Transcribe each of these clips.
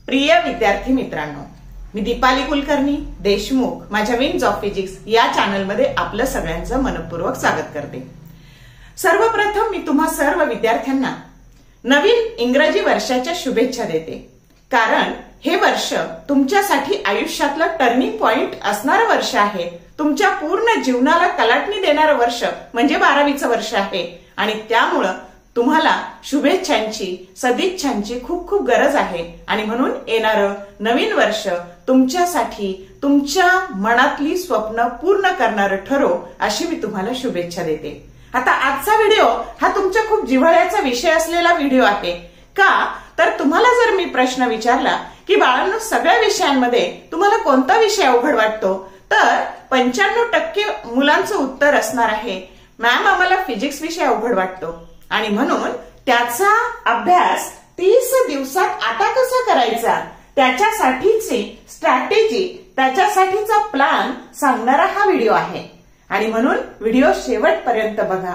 प्रिय विद्यार्थी मित्रांनो, मी दीपाली कुलकर्णी देशमुख माझ्या विंग्स ऑफ फिजिक्स या चॅनलमध्ये आपलं सगळ्यांचं मनपूर्वक स्वागत करते। सर्वप्रथम मी तुम्हा सर्व विद्यार्थ्यांना नवीन इंग्रजी वर्षाच्या शुभेच्छा देते, कारण हे वर्ष तुमच्यासाठी आयुष्यातलं टर्निंग पॉइंट असणारं वर्ष आहे। तुमच्या पूर्ण जीवनाला कलाटणी देणारं वर्ष म्हणजे 12वीचं वर्ष आहे आणि त्यामुळं तुम्हाला शुभेच्छांची सदिच्छांची खूप खूप गरज आहे आणि म्हणून येणारं नवीन वर्ष तुमच्यासाठी तुमच्या मनातली स्वप्न पूर्ण करणारं ठरो अशी मी तुम्हाला शुभेच्छा देते। आता आजचा व्हिडिओ हा तुमच्या खूप जिव्हाळ्याचा विषय असलेला व्हिडिओ आहे का, तर तुम्हाला जर मी प्रश्न विचारला की बाळांनो सगळ्या विषयांमध्ये तुम्हाला कोणता विषय अवघड वाटतो, तर 95% मुलांचं उत्तर असणार आहे मॅम आम्हाला फिजिक्स विषय अवघड वाटतो आणि म्हणून त्याचा अभ्यास 30 दिवसात आता कसा करायचा त्याच्यासाठीची स्ट्रॅटेजी त्याच्यासाठीचा प्लॅन सांगणारा हा व्हिडिओ आहे आणि म्हणून व्हिडिओ शेवटपर्यंत बघा।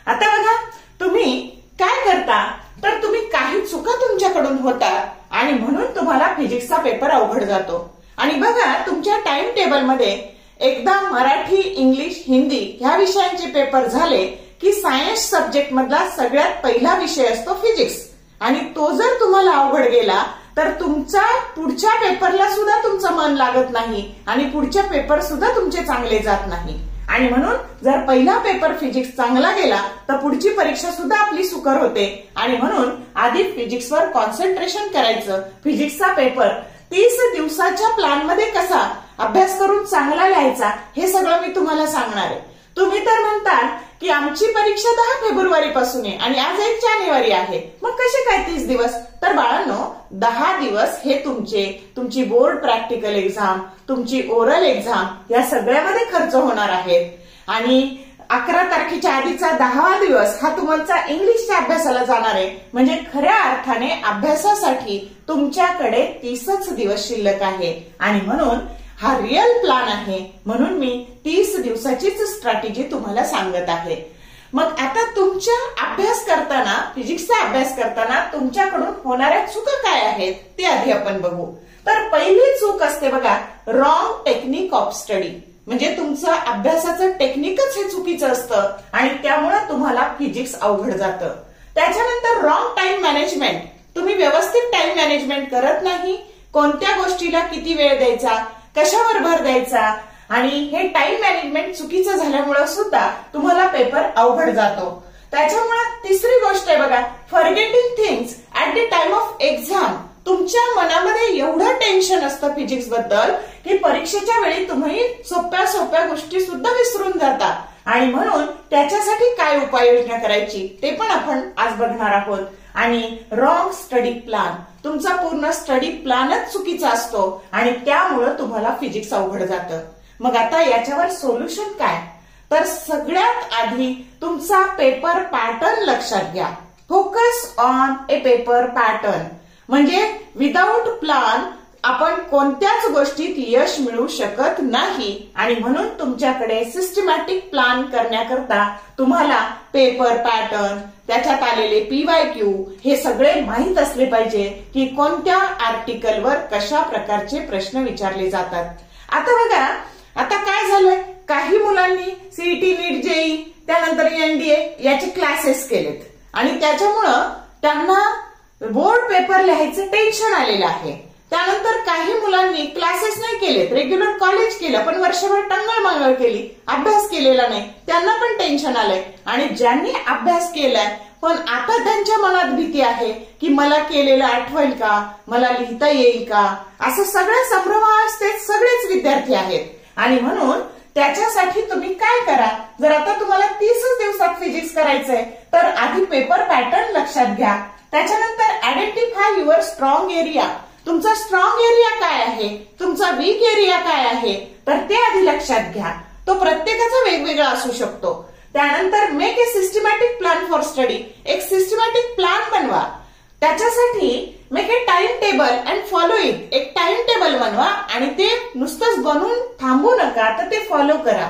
आता बघा, तुम्ही काय करता तर तुम्ही काही चुका तुमच्याकडून होतात आणि म्हणून तुम्हाला फिजिक्सचा पेपर अवघड जातो। आणि बघा, तुमच्या टाइम टेबल मध्ये एकदा मराठी इंग्लिश हिंदी ह्या विषयांचे पेपर झाले की सायन्स सब्जेक्ट मधला सगळ्यात पहिला विषय असतो फिजिक्स आणि तो जर तुम्हाला अवघड गेला तर तुमचा पुढच्या पेपरला सुद्धा तुमचं मन लागत नाही आणि पुढच्या पेपर सुद्धा तुमचे चांगले जात नाही आणि म्हणून जर पहिला पेपर फिजिक्स चांगला गेला तर पुढची परीक्षा सुद्धा आपली सुकर होते आणि म्हणून आधी फिजिक्सवर कॉन्सन्ट्रेशन करायचं। फिजिक्सचा पेपर 30 दिवसाच्या प्लॅन मध्ये कसा अभ्यास करून चांगला लिहायचा हे सगळं मी तुम्हाला सांगणार आहे। तुम्ही तर म्हणताल की आमची परीक्षा 10 फेब्रुवारी पासून आहे आणि आज 1 जानेवारी आहे, मग कसे काय 30 दिवस? तर बाळांनो, 10 दिवस हे तुमची बोर्ड प्रॅक्टिकल एक्झाम, तुमची ओरल एक्झाम या सगळ्यामध्ये खर्च होणार आहेत आणि 11 तारखेच्या आधीचा 10वा दिवस हा तुमचा इंग्लिशच्या अभ्यासाला जाणार आहे। म्हणजे खऱ्या अर्थाने अभ्यासासाठी तुमच्याकडे 30च दिवस शिल्लक आहे आणि म्हणून हा रिअल प्लॅन आहे, म्हणून मी 30 दिवसाचीच स्ट्रॅटेजी तुम्हाला सांगत आहे। मग आता तुमच्या अभ्यास करताना फिजिक्सचा अभ्यास करताना तुमच्याकडून होणाऱ्या चुका काय आहेत ते आधी आपण बघू। तर पहिली चूक असते बघा, रॉंग टेक्निक ऑफ स्टडी, म्हणजे तुमचं अभ्यासाचं टेक्निकच हे चुकीचं असतं आणि त्यामुळे तुम्हाला फिजिक्स अवघड जातं। त्याच्यानंतर रॉंग टाइम मॅनेजमेंट, तुम्ही व्यवस्थित टाइम मॅनेजमेंट करत नाही, कोणत्या गोष्टीला किती वेळ द्यायचा, कशावर भर द्यायचा आणि हे टाइम मॅनेजमेंट चुकीचं झाल्यामुळे सुद्धा तुम्हाला पेपर अवघड जातो। त्याच्यामुळे तिसरी गोष्ट आहे बघा, forgetting things at the time of exam, तुमच्या मनामध्ये एवढं टेन्शन असतं फिजिक्स बद्दल की परीक्षेच्या वेळी तुम्ही सोप्या सोप्या गोष्टी सुद्धा विसरून जाता आणि म्हणून त्याच्यासाठी काय उपाययोजना करायची ते पण आपण आज बघणार आहोत। आणि रॉंग स्टडी प्लॅन, तुमचा पूर्ण स्टडी प्लॅनच चुकीचा असतो आणि त्यामुळे तुम्हाला फिजिक्स अवघड जातं। मग आता याच्यावर सोल्युशन काय, तर सगळ्यात आधी तुमचा पेपर पॅटर्न लक्षात घ्या। Focus on A paper pattern, म्हणजे विदाउट प्लॅन आपण कोणत्याच गोष्टीत यश मिळवू शकत नाही आणि म्हणून तुमच्याकडे सिस्टमॅटिक प्लॅन करण्याकरता तुम्हाला पेपर पॅटर्न, त्याच्यात आलेले PYQ हे सगळे माहीत असले पाहिजे की कोणत्या आर्टिकलवर कशा प्रकारचे प्रश्न विचारले जातात। आता बघा, आता काय झालंय, काही मुलांनी सीईटी, नीट, जेई त्यानंतर NDA याचे क्लासेस केलेत आणि त्याच्यामुळं त्यांना बोर्ड पेपर लिहायचं टेन्शन आलेलं आहे। त्यानंतर काही मुलांनी क्लासेस नाही केलेत, रेग्युलर कॉलेज केलं पण वर्षभर टंगळमंगळ केली, अभ्यास केलेला नाही, त्यांना पण टेन्शन आलंय आणि ज्यांनी अभ्यास केलाय पण आता त्यांच्या मनात भीती आहे की मला केलेलं आठवेल का, मला लिहिता येईल का, असं सगळ्या संभ्रमावस्थेत सगळेच विद्यार्थी आहेत आणि म्हणून त्याच्यासाठी तुम्ही काय करा, जर आता तुम्हाला 30 दिवसात फिजिक्स करायचंय तर आधी पेपर पॅटर्न लक्षात घ्या। त्याच्यानंतर आयडेंटिफाय युअर स्ट्रॉंग एरिया, तुमचा स्ट्रॉंग एरिया काय आहे, तुमचा वीक एरिया काय आहे, तर ते आधी लक्षात घ्या। तो प्रत्येकाचा वेगवेगळा असू शकतो। त्यानंतर make a systematic plan for study, एक सिस्टमॅटिक प्लॅन बनवा। त्याच्यासाठी make a time table and follow it, एक टाइम टेबल बनवा आणि ते नुसतंच बनवून थांबू नका, तर ते फॉलो करा।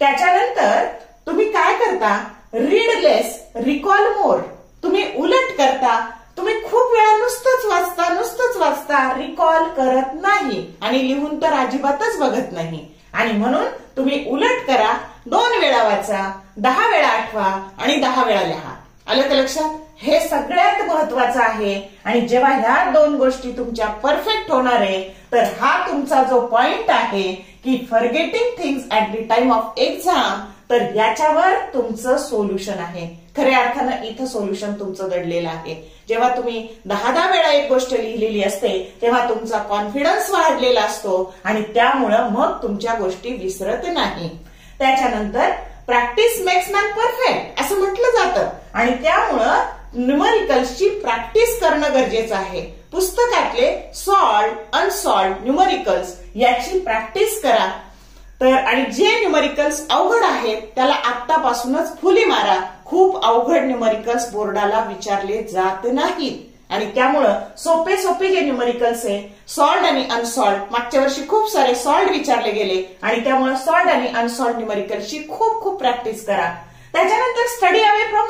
त्याच्यानंतर तुम्ही काय करता, रीड लेस रिकॉल मोर, तुम्ही उलट करता, तुम्ही खूप वेळा नुसतंच वाचता, रिकॉल करत नाही आणि लिहून तर अजिबातच बघत नाही. आणि म्हणून तुम्ही उलट करा, 2 वेळा वाचा, 10 वेळा आठवा आणि 10 वेळा लिहा. आलं का लक्षात? हे सगळ्यात महत्वाचं आहे. आणि जेव्हा ह्या 2 गोष्टी तुमच्या परफेक्ट होणार आहे, तर हा तुमचा जो पॉइंट आहे की forgetting things at the time of exam, तर याच्यावर तुमचं सोल्युशन आहे. खऱ्या अर्थानं इथं सोल्युशन तुमचं दडलेलं आहे. जेव्हा तुम्ही 10 वेळा एक गोष्ट लिहिलेली असते, तेव्हा तुमचा कॉन्फिडन्स वाढलेला असतो आणि त्यामुळं मग तुमच्या गोष्टी विसरत नाही. त्याच्यानंतर प्रॅक्टिस मेक्स मॅन परफेक्ट असं म्हटलं जातं आणि त्यामुळं न्यूमरिकल्सची प्रॅक्टिस करणं गरजेचं आहे. पुस्तकातले सॉल्व्ड, अनसॉल्व्ड न्यूमरिकल्स याची प्रॅक्टिस करा. तर आणि जे न्यूमरिकल्स अवघड आहेत त्याला आतापासूनच फुली मारा. खूप अवघड न्यूमरिकल्स बोर्डाला विचारले जात नाहीत आणि त्यामुळं सोपे जे न्यूमरिकल्स आहे, सॉल्व्ड आणि अनसॉल्व्ड, मागच्या वर्षी खूप सारे सॉल्व्ड विचारले गेले आणि त्यामुळे सॉल्व्ड आणि अनसॉल्व्ड न्यूमरिकल्सची खूप प्रॅक्टिस करा. त्याच्यानंतर stay away from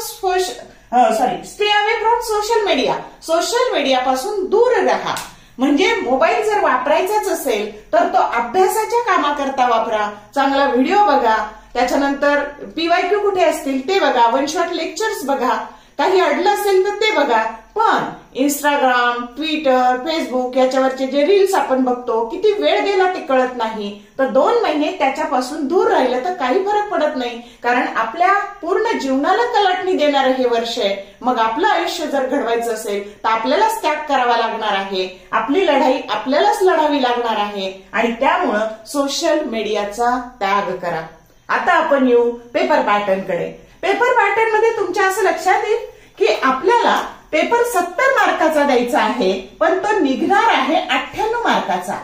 social media. Social मीडियापासून दूर राहा. म्हणजे मोबाईल जर वापरायचाच असेल तर तो अभ्यासाच्या कामाकरता वापरा. चांगला व्हिडिओ बघा, त्याच्यानंतर PYQ कुठे असतील ते बघा, वन शॉट लेक्चर्स बघा, काही अडलं असेल तर ते बघा. पण इंस्टाग्राम, ट्विटर, फेसबुक याच्यावरचे जे रील्स आपण बघतो, किती वेळ गेला ते कळत नाही. तर 2 महिने त्याच्यापासून दूर राहिलं तर काही फरक पडत नाही, कारण आपल्या पूर्ण जीवनाला कलाटणी देणारं हे वर्ष आहे. मग आपलं आयुष्य जर घडवायचं असेल तर आपल्यालाच त्याग करावा लागणार आहे. आपली लढाई आपल्यालाच लढावी लागणार आहे आणि त्यामुळं सोशल मीडियाचा त्याग करा. आता आपण येऊ पेपर पॅटर्न कडे. पेपर पॅटर्न मध्ये तुमच्या असं लक्षात येईल की आपल्याला पेपर 70 मार्काचा द्यायचा आहे, पण तो निघणार आहे 98 मार्काचा.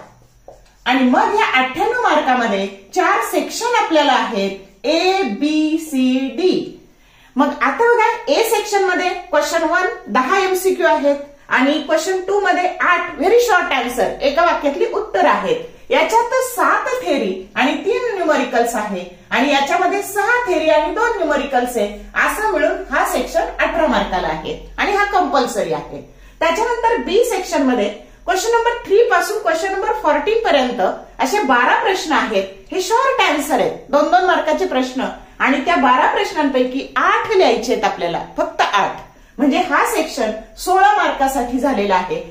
आणि मग या 98 मार्कामध्ये 4 सेक्शन आपल्याला आहेत, ABCD. मग आता बघा, ए सेक्शन मध्ये क्वेश्चन 1 10 MCQ आहेत आणि क्वेश्चन 2 मध्ये 8 व्हेरी शॉर्ट आन्सर, एका वाक्यातली उत्तर आहेत. याच्यात 7 थेरी आणि 3 न्यूमरिकल्स आहे आणि याच्यामध्ये 6 थेरी आणि 2 न्यूमरिकल्स आहे. असं मिळून हा सेक्शन 18 मार्काला आहे आणि हा कंपल्सरी आहे. त्याच्यानंतर बी सेक्शन मध्ये क्वेश्चन नंबर 3 पासून क्वेश्चन नंबर 14 पर्यंत असे 12 प्रश्न आहेत. हे शॉर्ट आन्सर आहेत, 2-2 मार्काचे प्रश्न आणि त्या 12 प्रश्नांपैकी 8 लिहायचे आहेत आपल्याला, फक्त 8. म्हणजे हा सेक्शन 16 मार्कासाठी झालेला आहे.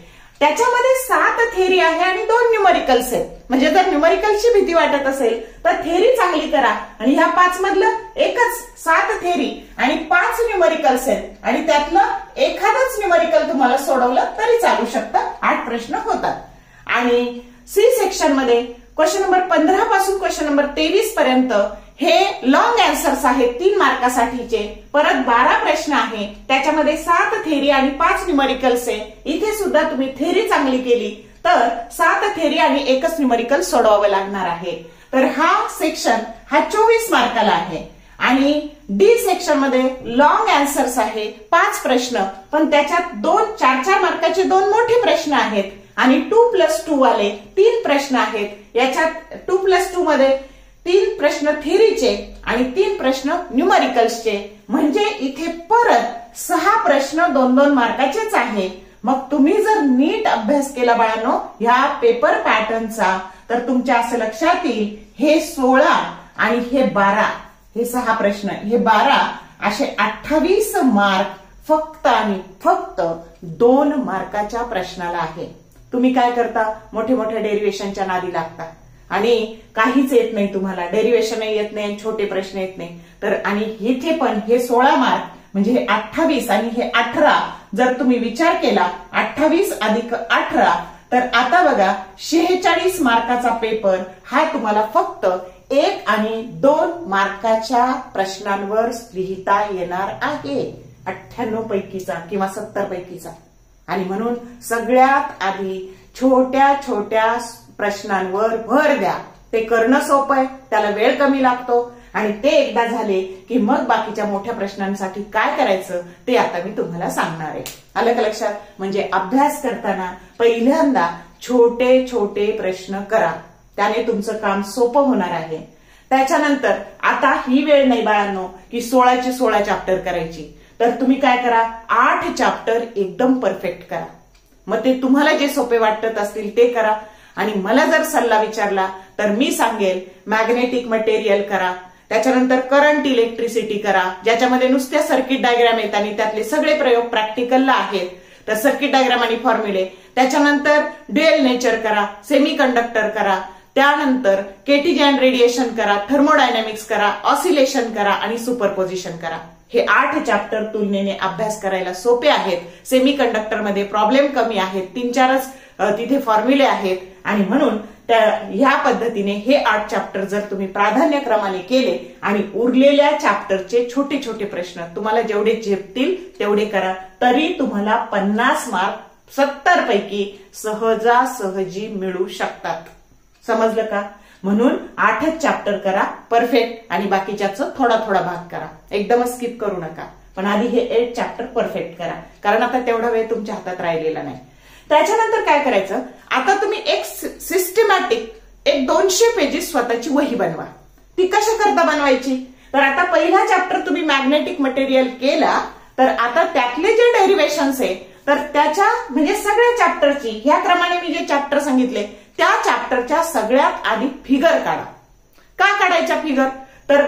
त्याच्यामध्ये 7 थेरी आहे आणि 2 न्यूमरिकल्स आहेत. म्हणजे जर न्यूमरिकल्सची भीती वाटत असेल तर थेरी चांगली करा आणि ह्या 5 मधलं एकच 7 थेरी आणि 5 न्यूमरिकल्स आहेत आणि त्यातलं एखादंच न्यूमरिकल तुम्हाला सोडवलं तरी चालू शकतं. 8 प्रश्न होतात. आणि सी सेक्शन मध्ये क्वेश्चन नंबर 15 पासून क्वेश्चन नंबर 23 पर्यंत हे लॉंग आन्सर्स आहेत 3 मार्कासाठीचे. परत 12 प्रश्न आहे, त्याच्यामध्ये 7 थेरी आणि 5 न्यूमरिकल्स आहे. इथे सुद्धा तुम्ही थेरी चांगली केली तर 7 थेरी आणि एकच न्यूमरिकल सोडवावं लागणार आहे. तर हा सेक्शन 24 मार्काला आहे. आणि डी सेक्शन मध्ये लॉंग आन्सर्स आहे 5 प्रश्न, पण त्याच्यात 4-4 मार्काचे 2 मोठे प्रश्न आहेत आणि 2+2 वाले 3 प्रश्न आहेत. याच्यात 2+2 मध्ये 3 प्रश्न थेरीचे आणि 3 प्रश्न न्यूमरिकल्सचे. म्हणजे इथे परत 6 प्रश्न 2-2 मार्काचेच आहे. मग तुम्ही जर नीट अभ्यास केला बाळांनो ह्या पेपर पॅटर्नचा, तर तुमच्या असं लक्षात येईल हे 16 आणि हे 12, हे 6 प्रश्न, हे 12 असे 28 मार्क फक्त आणि फक्त 2 मार्काच्या प्रश्नाला आहे. तुम्ही काय करता, मोठे डेरिव्हेशनच्या नादी लागता आणि काहीच येत नाही तुम्हाला, डेरिव्हेशनही येत नाही, छोटे प्रश्न येत नाही. तर आणि इथे पण हे 16 मार्क म्हणजे हे 28 आणि हे 18, जर तुम्ही विचार केला 28 अधिक 18, तर आता बघा 46 मार्काचा पेपर हा तुम्हाला फक्त 1 आणि 2 मार्काच्या प्रश्नांवर लिहिता येणार आहे, 98 पैकीचा किंवा 70 पैकीचा. आणि म्हणून सगळ्यात आधी छोट्या प्रश्नांवर भर द्या. ते करणं सोपं आहे, त्याला वेळ कमी लागतो आणि ते एकदा झाले की मग बाकीच्या मोठ्या प्रश्नांसाठी काय करायचं ते आता मी तुम्हाला सांगणार आहे. आलं का लक्षात? म्हणजे अभ्यास करताना पहिल्यांदा छोटे प्रश्न करा, त्याने तुमचं काम सोपं होणार आहे. त्याच्यानंतर आता ही वेळ नाही बाळांनो की 16चे 16 चॅप्टर करायची. तर तुम्ही काय करा, 8 चॅप्टर एकदम परफेक्ट करा. मग ते तुम्हाला जे सोपे वाटत असतील ते करा. आणि मला जर सल्ला विचारला तर मी सांगेल मॅग्नेटिक मटेरियल करा, त्याच्यानंतर करंट इलेक्ट्रिसिटी करा, ज्याच्यामध्ये नुसत्या सर्किट डायग्राम येतात आणि त्यातले सगळे प्रयोग प्रॅक्टिकलला आहेत. तर सर्किट डायग्राम आणि फॉर्म्युले, त्याच्यानंतर ड्युएल नेचर करा, सेमी कंडक्टर करा, त्यानंतर केटीजी अँड रेडिएशन करा, थर्मोडायनामिक्स करा, ऑसिलेशन करा आणि सुपरपोजिशन करा. हे 8 चॅप्टर तुलनेने अभ्यास करायला सोपे आहेत. सेमी कंडक्टरमध्ये प्रॉब्लेम कमी आहेत, 3-4च तिथे फॉर्म्युले आहेत आणि म्हणून ह्या पद्धतीने हे 8 चॅप्टर जर तुम्ही प्राधान्यक्रमाने केले आणि उरलेल्या चॅप्टरचे छोटे छोटे प्रश्न तुम्हाला जेवढे झेपतील तेवढे करा, तरी तुम्हाला 50 मार्क 70 पैकी सहजासहजी मिळू शकतात. समजलं का? म्हणून 8च चॅप्टर करा परफेक्ट आणि बाकीच्याचं थोडा थोडा भाग करा, एकदमच स्किप करू नका. पण आधी हे 8 चॅप्टर परफेक्ट करा, कारण आता तेवढा वेळ तुमच्या हातात राहिलेला नाही. त्याच्यानंतर काय करायचं, आता तुम्ही एक सिस्टमॅटिक 200 पेजेस स्वतःची वही बनवा. ती कशा करता बनवायची, तर आता पहिला चॅप्टर तुम्ही मॅग्नेटिक मटेरियल केला, तर आता त्यातले जे डेरिव्हेशन्स आहे तर त्याच्या म्हणजे सगळ्या चॅप्टरची ह्या क्रमाने मी जे चॅप्टर सांगितले त्या चॅप्टरच्या सगळ्यात आधी फिगर काढा. का काढायच्या फिगर, तर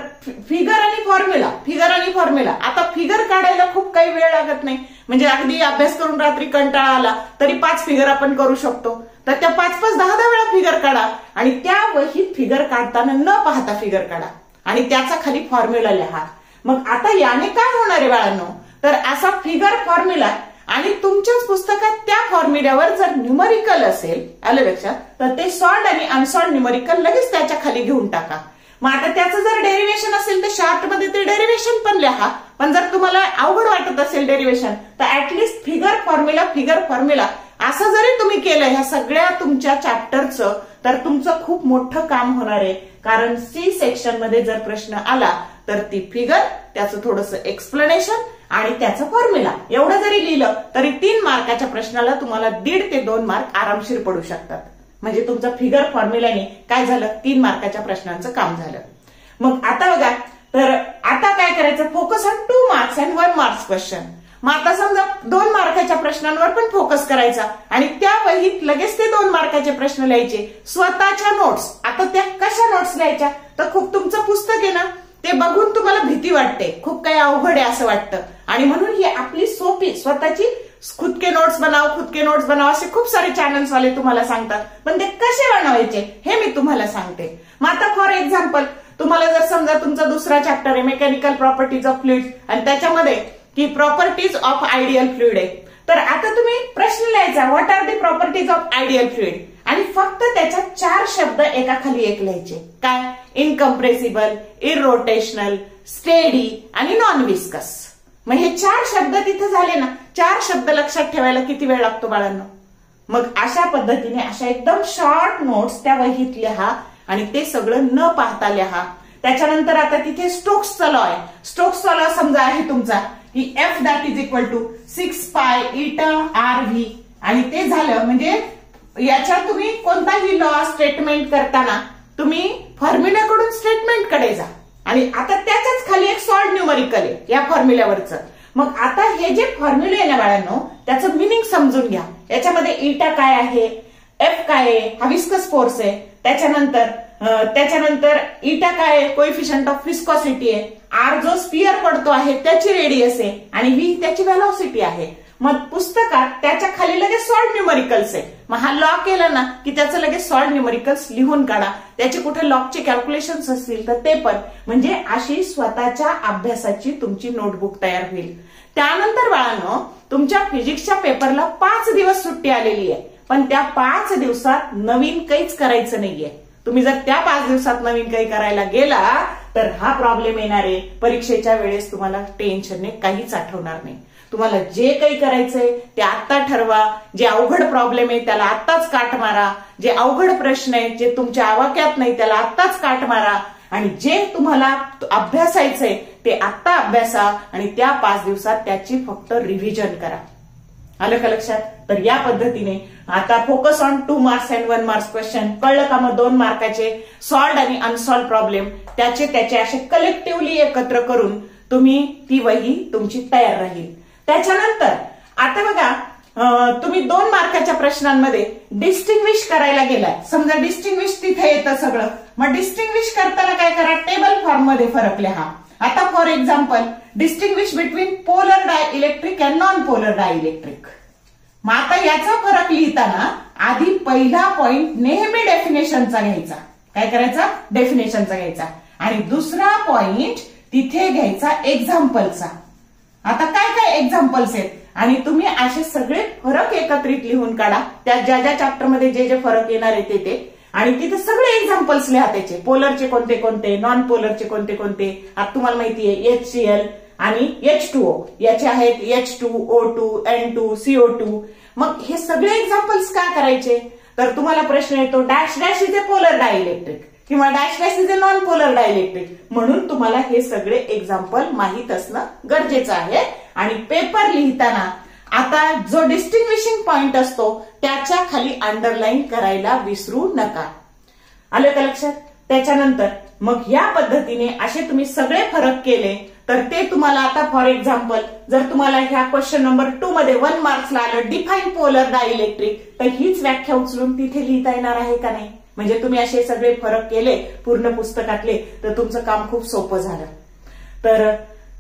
फिगर आणि फॉर्म्युला. आता फिगर काढायला खूप काही वेळ लागत नाही, म्हणजे अगदी अभ्यास करून रात्री कंटाळा आला तरी 5 फिगर आपण करू शकतो. तर त्या 5-5, 10-10 वेळा फिगर काढा आणि त्या वहीत फिगर काढताना न पाहता फिगर काढा आणि त्याचा खाली फॉर्म्युला लिहा. मग आता याने काय होणार आहे बाळांनो, तर असा फिगर फॉर्म्युला आणि तुमच्याच पुस्तकात त्या फॉर्म्युल्यावर जर न्यूमरिकल असेल, आलं लक्षात, तर ते सॉल्व्ड आणि अनसॉल्व्ड न्यूमरिकल लगेच त्याच्या खाली घेऊन टाका. मग आता त्याचं जर डेरिव्हेशन असेल तर शार्ट मध्ये ते डेरिव्हेशन पण लिहा. पण जर तुम्हाला अवघड वाटत असेल डेरिव्हेशन तर ऍटलिस्ट फिगर फॉर्म्युला असं जरी तुम्ही केलं ह्या सगळ्या तुमच्या चॅप्टरचं, तर तुमचं खूप मोठं काम होणार आहे. कारण सी सेक्शन मध्ये जर प्रश्न आला तर ती फिगर, त्याचं थोडंसं एक्सप्लेनेशन आणि त्याचं फॉर्म्युला एवढं जरी लिहिलं तरी 3 मार्काच्या प्रश्नाला तुम्हाला 1.5 ते 2 मार्क आरामशीर पडू शकतात. म्हणजे तुमचं फिगर फॉर्म्युल्याने काय झालं, 3 मार्काच्या प्रश्नांचं काम झालं. मग आता बघा, तर आता काय करायचं, focus on 2 marks and 1 marks question. मग आता समजा 2 मार्काच्या प्रश्नांवर पण फोकस करायचा आणि त्या वहीत लगेच ते 2 मार्काचे प्रश्न लिहायचे, स्वतःच्या नोट्स. आता त्या कशा नोट्स लिहायच्या, तर खूप तुमचं पुस्तक आहे ना ते बघून तुम्हाला भीती वाटते, खूप काही अवघड आहे असं वाटतं आणि म्हणून ही आपली सोपी स्वतःची खुद के नोट्स बनाव असे खूप सारे चॅनल्स वाले तुम्हाला सांगतात, पण ते कसे बनवायचे हे मी तुम्हाला सांगते. मग आता फॉर एक्झाम्पल तुम्हाला जर समजा तुमचा दुसरा चॅप्टर आहे मेकॅनिकल प्रॉपर्टीज ऑफ फ्लुइड्स आणि त्याच्यामध्ये की प्रॉपर्टीज ऑफ आयडियल फ्लुइड आहे, तर आता तुम्ही प्रश्न लिहायचा what are the properties of ideal fluid आणि फक्त त्याच्यात 4 शब्द एकाखाली एक लिहायचे. काय, इनकम्प्रेसिबल, इररोटेशनल, स्टेडी आणि नॉन विस्कस. मग हे 4 शब्द तिथे झाले ना, 4 शब्द लक्षात ठेवायला किती वेळ लागतो बाळांनो. मग अशा पद्धतीने अशा एकदम शॉर्ट नोट्स त्या वहीत लिहा आणि ते सगळं न पाहता लिहा. त्याच्यानंतर आता तिथे स्टोक्सचा लॉ आहे. स्टोक्सचा लॉ समजा आहे तुमचा की F that is equal to 6 pi इटा RV आणि ते झालं म्हणजे याच्यात तुम्ही कोणताही लॉ स्टेटमेंट करताना तुम्ही फॉर्म्युल्याकडून स्टेटमेंटकडे जा आणि आता त्याच्याच खाली एक सॉल्व्ड न्यूमरिकल आहे या फॉर्म्युल्यावरचं. मग आता हे जे फॉर्म्युले आहे ना बाळांनो त्याचं मिनिंग समजून घ्या. याच्यामध्ये इटा काय आहे, F काय आहे, हा विस्कस फोर्स आहे, त्याच्यानंतर इटा काय आहे, कोएफिशियंट ऑफ विस्कॉसिटी आहे, R जो स्फिअर पडतो आहे त्याची रेडियस आहे आणि V त्याची व्हेलॉसिटी आहे. मग पुस्तकात त्याच्या खाली लगेच सॉल्व्ड न्यूमरिकल्स आहे. मग हा लॉ केला ना की त्याचं लगेच सॉल्व्ड न्यूमरिकल्स लिहून काढा. त्याचे कुठे लॉकचे कॅल्क्युलेशन्स असतील तर ते पण, म्हणजे अशी स्वतःच्या अभ्यासाची तुमची नोटबुक तयार होईल. त्यानंतर बाळांनो तुमच्या फिजिक्सच्या पेपरला 5 दिवस सुट्टी आलेली आहे, पण त्या 5 दिवसात नवीन काहीच करायचं नाहीये. तुम्ही जर त्या 5 दिवसात नवीन काही करायला गेला तर हा प्रॉब्लेम येणार आहे. परीक्षेच्या वेळेस तुम्हाला टेन्शनने काहीच आठवणार नाही. तुम्हाला जे काही करायचंय ते आत्ता ठरवा. जे अवघड प्रॉब्लेम आहे त्याला आत्ताच काट मारा. जे अवघड प्रश्न आहेत जे तुमच्या आवाक्यात नाही त्याला आत्ताच काट मारा आणि जे तुम्हाला अभ्यासायचंय ते आत्ता अभ्यासा आणि त्या 5 दिवसात त्याची फक्त रिव्हिजन करा. आलं का लक्षात? तर या पद्धतीने आता focus on 2 marks and 1 marks question कळलं का? मग 2 मार्काचे सॉल्व्ड आणि अनसॉल्व्ड प्रॉब्लेम त्याचे असे कलेक्टिव्हली एकत्र करून तुम्ही ती वही तुमची तयार राहील. त्याच्यानंतर आता बघा, तुम्ही 2 मार्काच्या प्रश्नांमध्ये डिस्टिंग्विश करायला गेलाय. समजा डिस्टिंग्विश तिथे येतं सगळं, मग डिस्टिंग्विश करताना काय करा, टेबल फॉर्म मध्ये फरक लिहा. आता for example, distinguish between polar dielectric and non polar dielectric. मग आता याचा फरक लिहिताना आधी पहिला पॉइंट नेहमी डेफिनेशनचा घ्यायचा. काय करायचा, डेफिनेशनचा घ्यायचा. आणि दुसरा पॉइंट तिथे घ्यायचा एक्झाम्पलचा. आता काय काय एक्झाम्पल्स आहेत आणि तुम्ही असे सगळे फरक एकत्रित लिहून काढा. त्या ज्या ज्या चॅप्टर मध्ये जे जे फरक येणार आहे ते आणि तिथे सगळे एक्झाम्पल्स लिहा त्याचे. पोलरचे कोणते कोणते, नॉन पोलरचे कोणते कोणते. आता तुम्हाला माहितीये HCl आणि H2O याचे आहेत H2O2 N2 CO2. मग हे सगळे एक्झाम्पल्स का करायचे, तर तुम्हाला प्रश्न येतो dash dash is a polar dielectric किंवा dash dash is a non polar dielectric. म्हणून तुम्हाला हे सगळे एक्झाम्पल माहीत असणं गरजेचं आहे. आणि पेपर लिहिताना आता जो डिस्टिंग्विशिंग पॉइंट असतो त्याच्या खाली अंडरलाईन करायला विसरू नका. आलं का लक्षात. त्याच्यानंतर मग या पद्धतीने असे तुम्ही सगळे फरक केले तर ते तुम्हाला आता फॉर एक्झाम्पल जर तुम्हाला ह्या क्वेश्चन नंबर 2 मध्ये 1 मार्क्सला आलं डिफाईन पोलर डायइलेक्ट्रिक, तर हीच व्याख्या उचलून तिथे लिहिता येणार आहे का नाही. म्हणजे तुम्ही असे सगळे फरक केले पूर्ण पुस्तकातले तर तुमचं काम खूप सोपं झालं. तर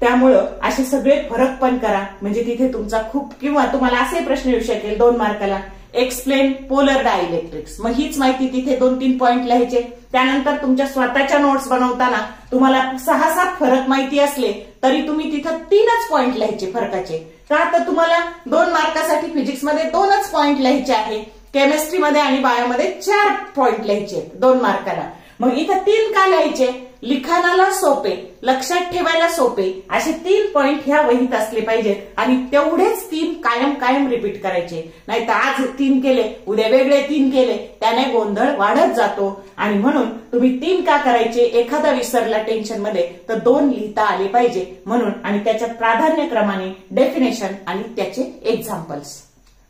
त्यामुळं असे सगळे फरक पण करा. म्हणजे तिथे तुमचा खूप, किंवा तुम्हाला असे प्रश्न येऊ शकेल 2 मार्काला, एक्सप्लेन पोलर डायइलेक्ट्रिक्स. मग हीच माहिती तिथे 2-3 पॉइंट लिहायचे. त्यानंतर तुमच्या स्वतःच्या नोट्स बनवताना तुम्हाला 6-7 फरक माहिती असले तरी तुम्ही तिथं 3च पॉइंट लिहायचे फरकाचे. का तर तुम्हाला 2 मार्कासाठी फिजिक्समध्ये 2च पॉइंट लिहायचे आहे, केमिस्ट्रीमध्ये आणि बायोमध्ये 4 पॉइंट लिहायचे 2 मार्काला. मग इथं 3 का लिहायचे, लिखाणाला सोपे, लक्षात ठेवायला सोपे असे 3 पॉइंट ह्या वहीत असले पाहिजेत आणि तेवढेच 3 कायम रिपीट करायचे. नाहीतर आज 3 केले, उद्या वेगळे 3 केले, त्याने गोंधळ वाढत जातो. आणि म्हणून तुम्ही 3 का करायचे, एखादा विसरला टेन्शन मध्ये तर 2 लिहिता आले पाहिजे म्हणून. आणि त्याच्यात प्राधान्यक्रमाने डेफिनेशन आणि त्याचे एक्झाम्पल्स.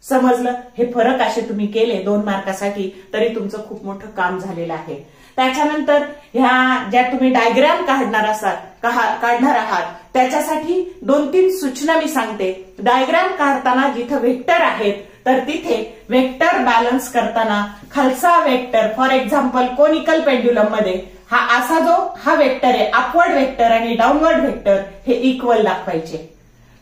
समजलं. हे फरक असे तुम्ही केले 2 मार्कासाठी तरी तुमचं खूप मोठं काम झालेलं आहे. त्याच्यानंतर ह्या ज्या तुम्ही डायग्राम काढणार आहात त्याच्यासाठी 2-3 सूचना मी सांगते. डायग्राम काढताना जिथं वेक्टर आहेत तर तिथे वेक्टर बॅलन्स करताना खालचा vector for example conical pendulum मध्ये हा वेक्टर आहे, अपवर्ड वेक्टर आणि डाऊनवर्ड वेक्टर हे इक्वल दाखवायचे.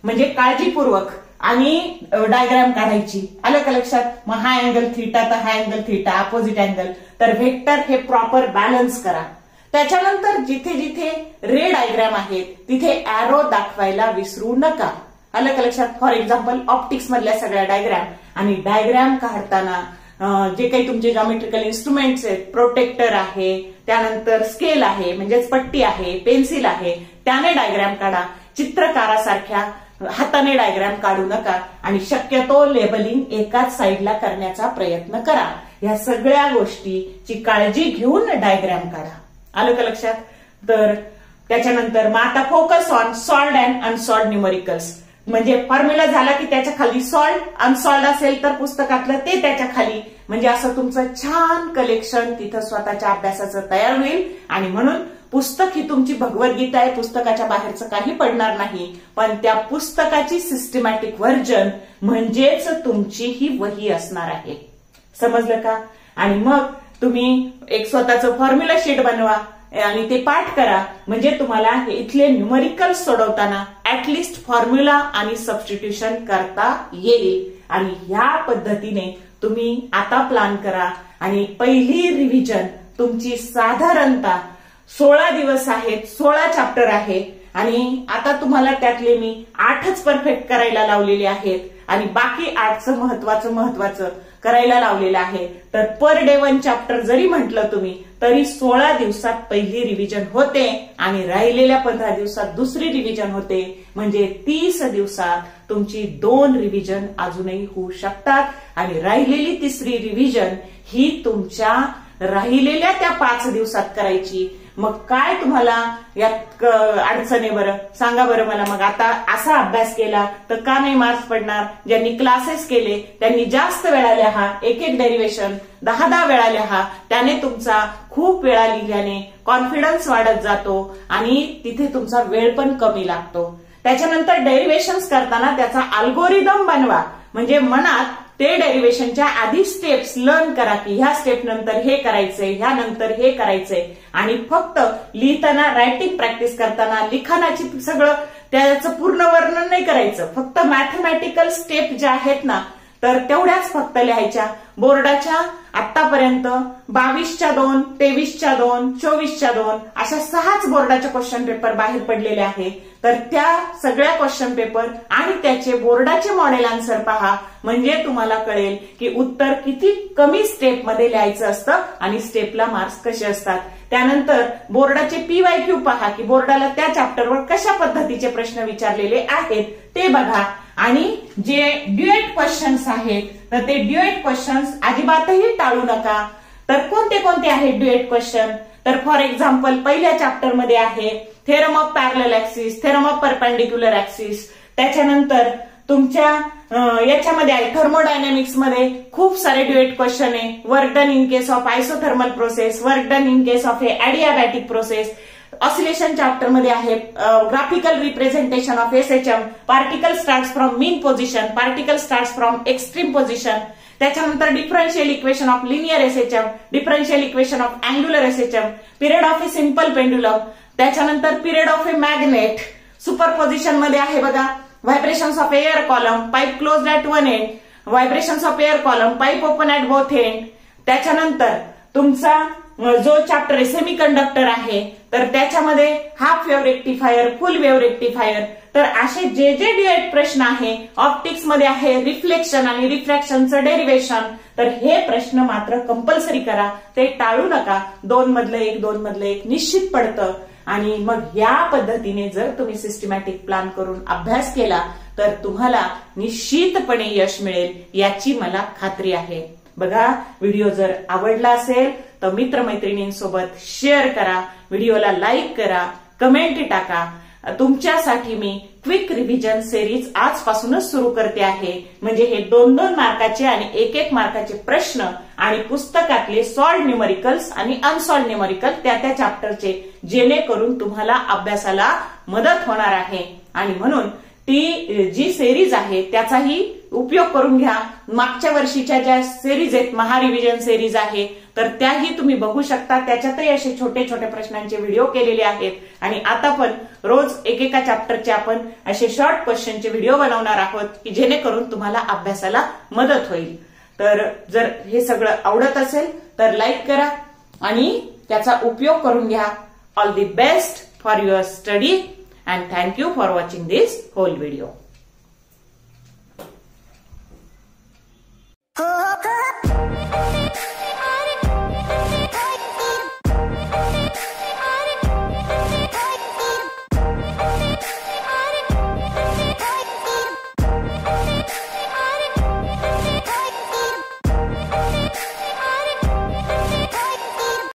म्हणजे काळजीपूर्वक आणि डायग्राम काढायची. आलं का लक्षात. मग हा अँगल थीटा तर हा अँगल थीटा, अपोजिट अँगल. तर वेक्टर हे प्रॉपर बॅलन्स करा. त्याच्यानंतर जिथे जिथे रे डायग्राम आहेत तिथे अॅरो दाखवायला विसरू नका. आलं का लक्षात. फॉर एक्झाम्पल ऑप्टिक्स मधल्या सगळ्या डायग्राम. आणि डायग्राम काढताना जे काही तुमचे जॉमेट्रिकल इन्स्ट्रुमेंट्स आहेत, प्रोटेक्टर आहे, त्यानंतर स्केल आहे म्हणजेच पट्टी आहे, पेन्सिल आहे, त्याने डायग्राम काढा. चित्रकारासारख्या हाताने डायग्राम काढू नका आणि शक्यतो लेबलिंग एकाच साईडला करण्याचा प्रयत्न करा. या सगळ्या गोष्टीची काळजी घेऊन डायग्राम काढा. आलं का लक्षात. तर त्याच्यानंतर मग आता focus on solved and unsolved numericals. म्हणजे फॉर्म्युला झाला की त्याच्या खाली सॉल्व्ड, अनसॉल्व्ड असेल तर पुस्तकातलं ते त्याच्या खाली. म्हणजे असं तुमचं छान कलेक्शन तिथं स्वतःच्या अभ्यासाचं तयार होईल. आणि म्हणून पुस्तक ही तुमची भगवद्गीता आहे, पुस्तकाच्या बाहेरचं काही पडणार नाही. पण त्या पुस्तकाची सिस्टमॅटिक व्हर्जन म्हणजेच तुमची ही वही असणार आहे. समजलं का. आणि मग तुम्ही एक स्वतःचं फॉर्म्युला शीट बनवा आणि ते पाठ करा. म्हणजे तुम्हाला हे इथले न्यूमरिकल्स सोडवताना ऍटलिस्ट फॉर्म्युला आणि सबस्टिट्यूशन करता येईल. आणि ह्या पद्धतीने तुम्ही आता प्लॅन करा. आणि पहिली रिव्हिजन तुमची साधारणतः 16 दिवस आहेत, 16 चॅप्टर आहे. आणि आता तुम्हाला त्यातले मी 8च परफेक्ट करायला लावलेले आहेत आणि बाकी 8चं महत्वाचं करायला लावलेलं आहे. तर पर डे 1 चॅप्टर जरी म्हटलं तुम्ही तरी 16 दिवसात पहिली रिव्हिजन होते आणि राहिलेल्या 15 दिवसात दुसरी रिव्हिजन होते. म्हणजे 30 दिवसात तुमची 2 रिव्हिजन अजूनही होऊ शकतात. आणि राहिलेली 3री रिव्हिजन ही तुमच्या राहिलेल्या त्या 5 दिवसात करायची. मग काय तुम्हाला यात अडचण आहे बरं, सांगा बरं मला. मग आता असा अभ्यास केला तर का नाही मार्क्स पडणार? ज्यांनी क्लासेस केले त्यांनी जास्त वेळा लिहा, एक एक डेरिव्हेशन 10-10 वेळा लिहा. त्याने तुमचा खूप वेळा लिहिल्याने कॉन्फिडन्स वाढत जातो आणि तिथे तुमचा वेळ पण कमी लागतो. त्याच्यानंतर डेरिव्हेशन्स करताना त्याचा अल्गोरिदम बनवा, म्हणजे मनात ते डेरिव्हेशनच्या आधी स्टेप्स लर्न करा की ह्या स्टेप नंतर हे करायचंय, ह्या नंतर हे करायचंय. आणि फक्त लिहिताना रायटिंग प्रॅक्टिस करताना लिखाणाची सगळं त्याचं पूर्ण वर्णन नाही करायचं, फक्त मॅथमॅटिकल स्टेप ज्या आहेत ना तर तेवढ्याच फक्त लिहायच्या. बोर्डाच्या आतापर्यंत 22/2, 23/2, 24/2 अशा 6च बोर्डाचे क्वेश्चन पेपर बाहेर पडलेले आहे. तर त्या सगळ्या क्वेश्चन पेपर आणि त्याचे बोर्डाचे मॉडेल आन्सर पहा, म्हणजे तुम्हाला कळेल की उत्तर किती कमी स्टेपमध्ये लिहायचं असतं आणि स्टेपला मार्क्स कसे असतात. त्यानंतर बोर्डाचे PYQ पहा की बोर्डाला त्या चॅप्टरवर कशा पद्धतीचे प्रश्न विचारलेले आहेत ते बघा. आणि जे ड्युएट क्वेश्चन्स आहेत तर ते ड्युएट क्वेश्चन्स अजिबातही टाळू नका. तर कोणते कोणते आहेत ड्युएट क्वेश्चन? तर फॉर एक्झाम्पल पहिल्या चॅप्टर मध्ये आहे theorem of parallel axis, theorem of perpendicular axis. त्याच्यानंतर तुमच्या याच्यामध्ये आहे थर्मोडायनामिक्स मध्ये खूप सारे ड्युएट क्वेश्चन आहे. Work done in case of isothermal process, work done in case of adiabatic process. Oscillation chapter मध्ये आहे graphical representation of SHM, particle starts from mean position, particle starts from extreme position. त्याच्यानंतर differential equation of linear SHM, differential equation of angular SHM, period of a simple pendulum. त्याच्यानंतर period of a magnet. Superposition मध्ये आहे बघा vibrations of air column, pipe closed at one end, vibrations of air column, pipe open at both end. त्याच्यानंतर तुमचा जो चॅप्टर आहे semiconductor आहे तर त्याच्यामध्ये half wave rectifier, full wave rectifier. तर असे जे जे ड्युएट प्रश्न आहे ऑप्टिक्स मध्ये आहे रिफ्लेक्शन आणि रिफ्रॅक्शनचं डेरिव्हेशन. तर हे प्रश्न मात्र कंपल्सरी करा, ते टाळू नका. 2 मधलं 1, 2 मधलं 1 निश्चित पडतं. आणि मग या पद्धतीने जर तुम्ही सिस्टमॅटिक प्लॅन करून अभ्यास केला तर तुम्हाला निश्चितपणे यश मिळेल याची मला खात्री आहे. बघा, व्हिडिओ जर आवडला असेल तर मित्रमैत्रिणींसोबत शेअर करा, व्हिडिओला लाईक करा, कमेंट टाका. तुमच्यासाठी मी क्विक रिव्हिजन सिरीज आजपासूनच सुरू करते आहे. म्हणजे हे 2-2 मार्काचे आणि 1-1 मार्काचे प्रश्न आणि पुस्तकातले सॉल्व्ड न्यूमरिकल्स आणि अनसॉल्व्ड न्यूमरिकल त्या चॅप्टरचे, जेणेकरून तुम्हाला अभ्यासाला मदत होणार आहे. आणि म्हणून ती जी सिरीज आहे त्याचाही उपयोग करून घ्या. मागच्या वर्षीच्या ज्या सिरीज आहेत, महारिव्हिजन सिरीज आहे, तर त्याही तुम्ही बघू शकता. त्याच्यातही असे छोटे छोटे प्रश्नांचे व्हिडिओ केलेले आहेत. आणि आता पण रोज एकेका चॅप्टरचे आपण असे शॉर्ट क्वेश्चनचे व्हिडिओ बनवणार आहोत की जेणेकरून तुम्हाला अभ्यासाला मदत होईल. तर जर हे सगळं आवडत असेल तर लाईक करा आणि त्याचा उपयोग करून घ्या. All the best for your study and thank you for watching this whole video.